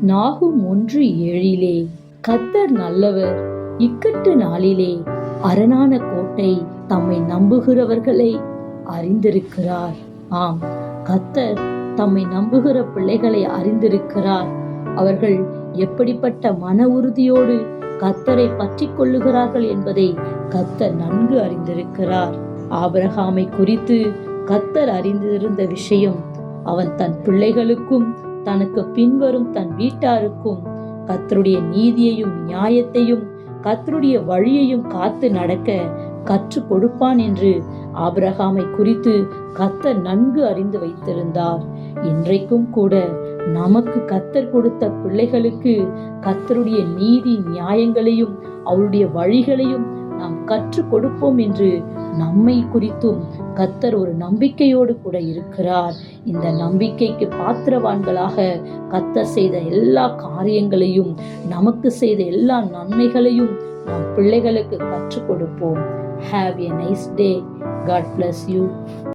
நாகும் 1:7 கர்த்தர் நல்லவர், இக்கட்டு நாளிலே அரணான கோட்டை தம்மை நம்புகிறவர்களை அறிந்திருக்கிறார். ஆம், கர்த்தர் தம்மை நம்புகிற பிள்ளைகளை அறிந்திருக்கிறார். அவர்கள் எப்படிப்பட்ட மன உறுதியோடு கர்த்தரை பற்றி கொள்ளுகிறார்கள் என்பதை கர்த்தர் நன்கு அறிந்திருக்கிறார். ஆபிரகாமை குறித்து கர்த்தர் அறிந்திருந்த விஷயம், அவன் தன் பிள்ளைகளுக்கும் தனக்கு பின்வரும் தன் வீட்டாருக்கும் கர்த்தருடைய நீதியையும் நியாயத்தையும் கர்த்தருடைய வழியையும் காத்து நடக்க கற்றுக் கொடுப்பான் என்று ஆபிரகாமை குறித்து கர்த்தர் நன்கு அறிந்து வைத்திருந்தார். இன்றைக்கும் கூட நமக்கு கர்த்தர் கொடுத்த பிள்ளைகளுக்கு கர்த்தருடைய நீதி நியாயங்களையும் அவருடைய வழிகளையும் நாம் கற்றுக் கொடுப்போம் என்று நம்மை குறித்தும் கர்த்தர் ஒரு நம்பிக்கையோடு கூட இருக்கிறார். இந்த நம்பிக்கைக்கு பாத்திரவான்களாக கர்த்தர் செய்த எல்லா காரியங்களையும், நமக்கு செய்த எல்லா நன்மைகளையும் நம் பிள்ளைகளுக்கு கற்றுக் கொடுப்போம். Have a nice day. God bless you.